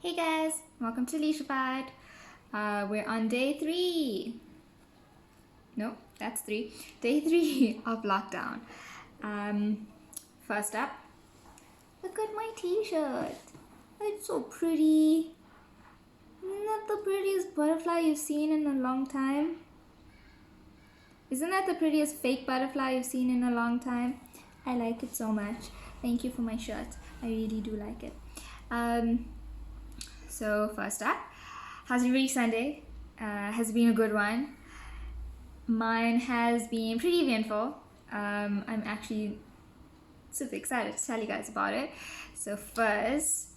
Hey guys, welcome to Leishified. We're on day 3. No, that's 3. Day 3 of lockdown. First up, look at my t-shirt. It's so pretty. Isn't that the prettiest butterfly you've seen in a long time? Isn't that the prettiest fake butterfly you've seen in a long time? I like it so much. Thank you for my shirt. I really do like it. So first up, how's your week Sunday? Has it been a good one? Mine has been pretty eventful. I'm actually super excited to tell you guys about it. So first,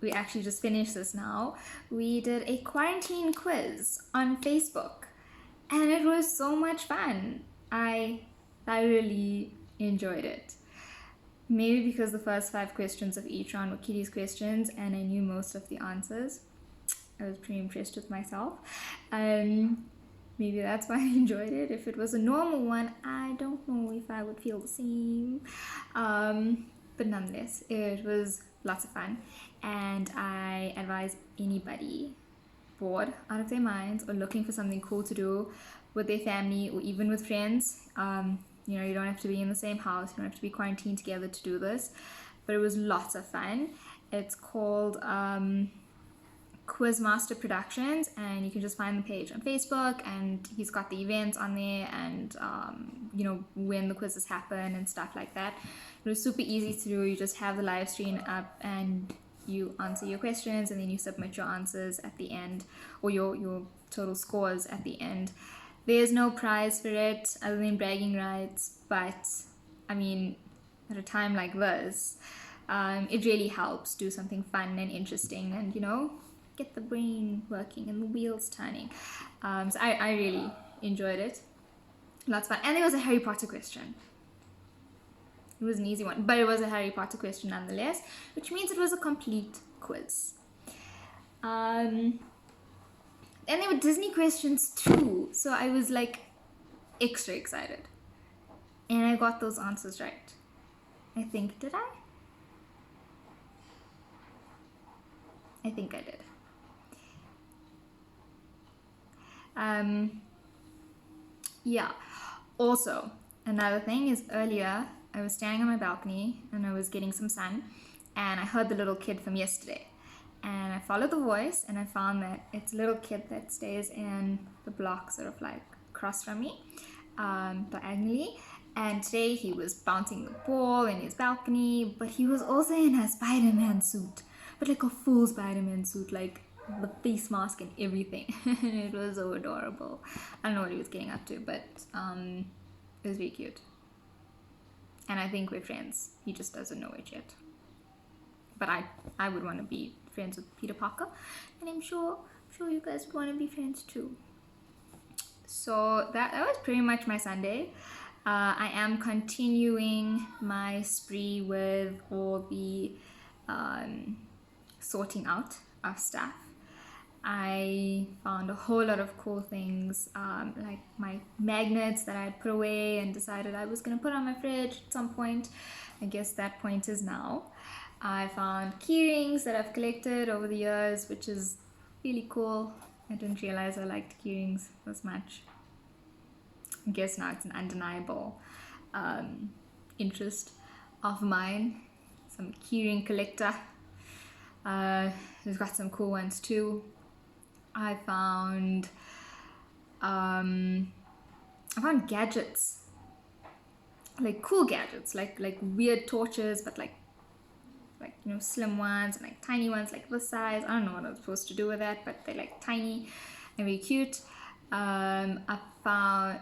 we actually just finished this now. We did a quarantine quiz on Facebook and it was so much fun. I really enjoyed it. Maybe because the first 5 questions of each round were Kitty's questions and I knew most of the answers. I was pretty impressed with myself. Maybe that's why I enjoyed it. If it was a normal one, I don't know if I would feel the same. But nonetheless, it was lots of fun. And I advise anybody bored out of their minds or looking for something cool to do with their family or even with friends. You don't have to be in the same house. You don't have to be quarantined together to do this. But it was lots of fun. It's called Quizmaster Productions, and you can just find the page on Facebook, and he's got the events on there and when the quizzes happen and stuff like that. It was super easy to do. You just have the live stream up and you answer your questions and then you submit your answers at the end, or your total scores at the end. There's no prize for it other than bragging rights, but I mean, at a time like this, it really helps do something fun and interesting and get the brain working and the wheels turning. So I really enjoyed it. Lots of fun. And there was a Harry Potter question. It was an easy one, but it was a Harry Potter question nonetheless, which means it was a complete quiz. And there were Disney questions too, so I was like extra excited. And I got those answers right. I think, did I? I think I did. Yeah. Also, another thing is earlier I was standing on my balcony and I was getting some sun and I heard the little kid from yesterday. And I followed the voice and I found that it's a little kid that stays in the block sort of like across from me, diagonally. And today he was bouncing the ball in his balcony, but he was also in a Spider-Man suit, but like a full Spider-Man suit, like the face mask and everything. It was so adorable. I don't know what he was getting up to, but it was very cute. And I think we're friends. He just doesn't know it yet. But I would want to be friends with Peter Parker, and I'm sure you guys would want to be friends too. So that was pretty much my Sunday. I am continuing my spree with all the sorting out of stuff. I found a whole lot of cool things, like my magnets that I put away and decided I was going to put on my fridge at some point. I guess that point is now. I found key rings that I've collected over the years, which is really cool. I didn't realize I liked key rings this much. I guess now it's an undeniable interest of mine. Some keyring collector. We've got some cool ones too. I found gadgets, like cool gadgets, like weird torches, but like slim ones and like tiny ones like this size. I don't know what I'm supposed to do with that, but they're like tiny and very cute. I found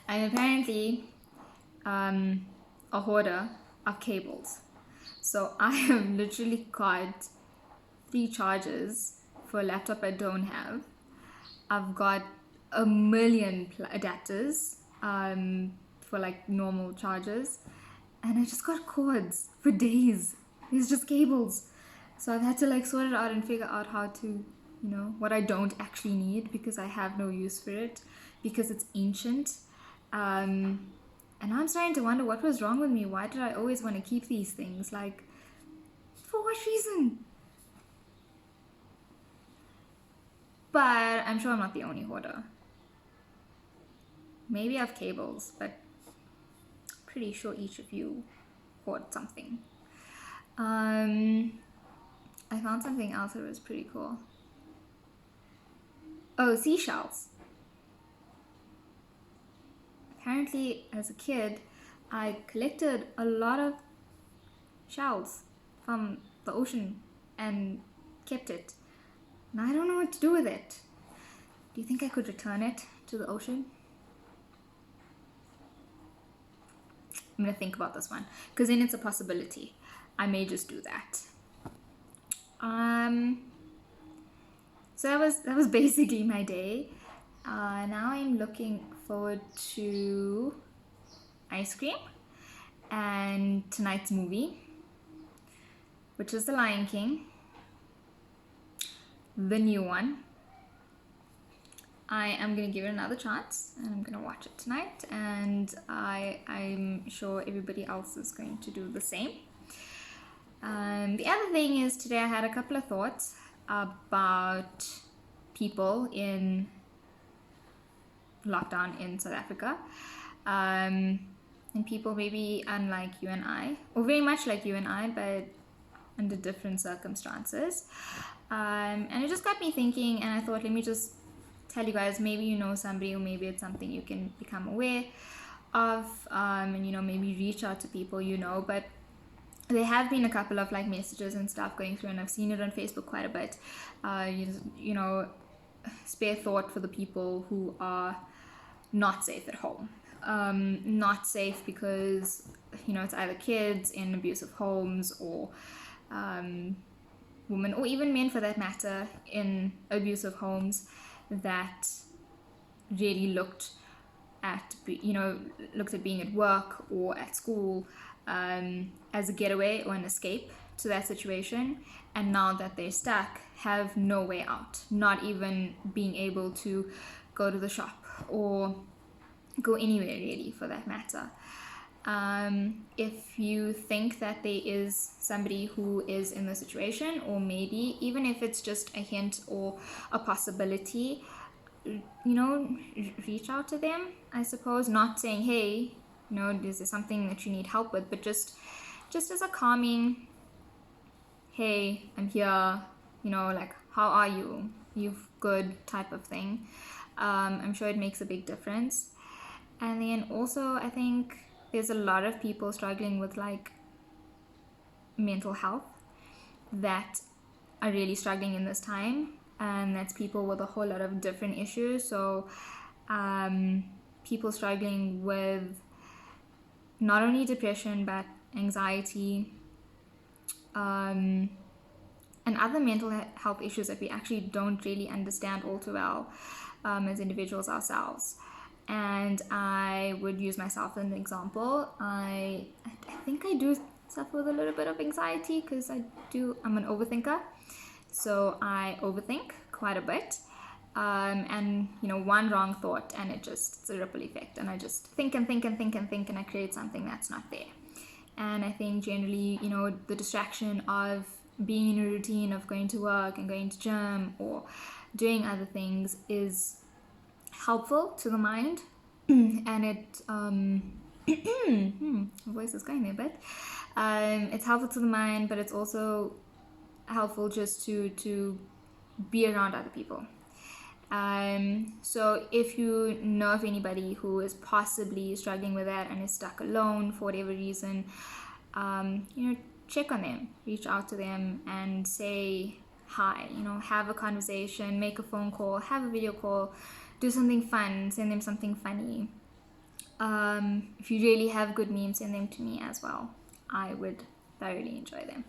I'm apparently a hoarder of cables, so I have literally got 3 chargers for a laptop I don't have. I've got a million adapters for like normal chargers, and I just got cords for days. It's just cables. So I've had to like sort it out and figure out how to, what I don't actually need because I have no use for it because it's ancient. And now I'm starting to wonder what was wrong with me. Why did I always want to keep these things? Like, for what reason? But I'm sure I'm not the only hoarder. Maybe I have cables, but pretty sure each of you hoard something. I found something else that was pretty cool. Oh, seashells. Apparently, as a kid, I collected a lot of shells from the ocean and kept it. And I don't know what to do with it. Do you think I could return it to the ocean? I'm gonna think about this one, because then it's a possibility. I may just do that. So that was basically my day. Now I'm looking forward to ice cream and tonight's movie, which is The Lion King, the new one. I am going to give it another chance, and I'm going to watch it tonight, and I'm sure everybody else is going to do the same. The other thing is, today I had a couple of thoughts about people in lockdown in South Africa, and people maybe unlike you and I, or very much like you and I, but under different circumstances. And it just got me thinking, and I thought, let me just tell you guys, maybe you know somebody, or maybe it's something you can become aware of, and maybe reach out to people but there have been a couple of like messages and stuff going through, and I've seen it on Facebook quite a bit. Spare thought for the people who are not safe at home. Not safe because it's either kids in abusive homes, or women, or even men for that matter, in abusive homes that really looked at being at work or at school as a getaway or an escape to that situation, and now that they're stuck, have no way out, not even being able to go to the shop or go anywhere really for that matter. If you think that there is somebody who is in the situation, or maybe even if it's just a hint or a possibility, reach out to them, I suppose. Not saying, hey, is there something that you need help with, but just as a calming, hey, I'm here, like, how are you? You've good type of thing. I'm sure it makes a big difference. And then also, I think there's a lot of people struggling with like mental health that are really struggling in this time, and that's people with a whole lot of different issues. So people struggling with not only depression but anxiety, and other mental health issues that we actually don't really understand all too well as individuals ourselves. And I would use myself as an example. I think I do suffer with a little bit of anxiety because I'm an overthinker. So I overthink quite a bit. And one wrong thought and it's a ripple effect, and I just think and think and think and think, and I create something that's not there. And I think generally, the distraction of being in a routine of going to work and going to gym or doing other things is helpful to the mind, and it my voice is going there a bit. It's helpful to the mind, but it's also helpful just to be around other people. So if you know of anybody who is possibly struggling with that and is stuck alone for whatever reason, check on them, reach out to them and say hi, have a conversation, make a phone call, have a video call, do something fun, send them something funny. If you really have good memes, send them to me as well. I would thoroughly enjoy them.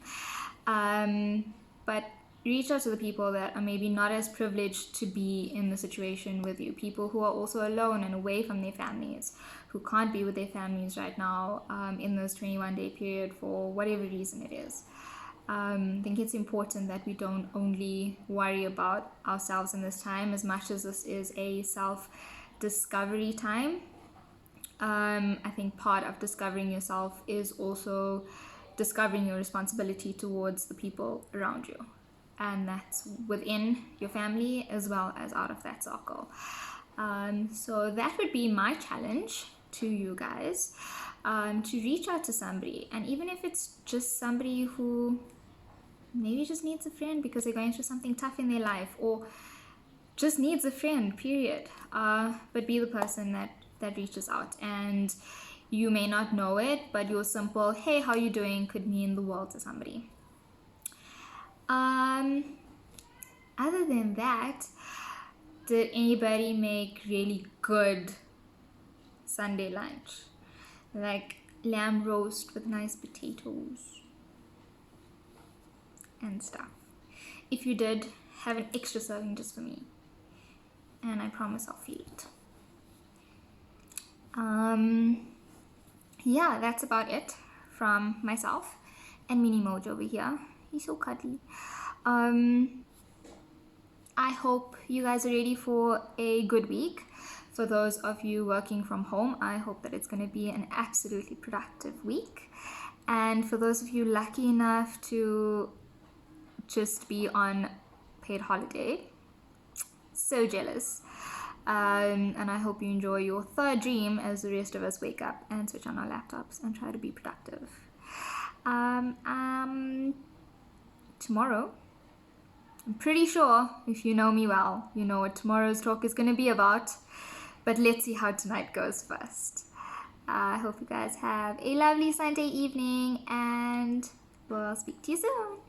But reach out to the people that are maybe not as privileged to be in the situation with you, people who are also alone and away from their families, who can't be with their families right now in this 21-day period for whatever reason it is. I think it's important that we don't only worry about ourselves in this time, as much as this is a self-discovery time. I think part of discovering yourself is also discovering your responsibility towards the people around you. and that's within your family as well as out of that circle. So that would be my challenge to you guys, to reach out to somebody, and even if it's just somebody who maybe just needs a friend because they're going through something tough in their life, or just needs a friend, period. But be the person that reaches out, and you may not know it, but your simple "Hey, how you doing?" could mean the world to somebody. Other than that, did anybody make really good Sunday lunch, like lamb roast with nice potatoes and stuff? If you did, have an extra serving just for me, and I promise I'll feel it. Yeah, that's about it from myself and Mini Mojo over here. He's so cuddly. I hope you guys are ready for a good week. For those of you working from home, I hope that it's going to be an absolutely productive week. And for those of you lucky enough to just be on paid holiday, so jealous. And I hope you enjoy your third dream as the rest of us wake up and switch on our laptops and try to be productive. Tomorrow, I'm pretty sure if you know me well, you know what tomorrow's talk is going to be about. But let's see how tonight goes first. I hope you guys have a lovely Sunday evening, and we'll speak to you soon.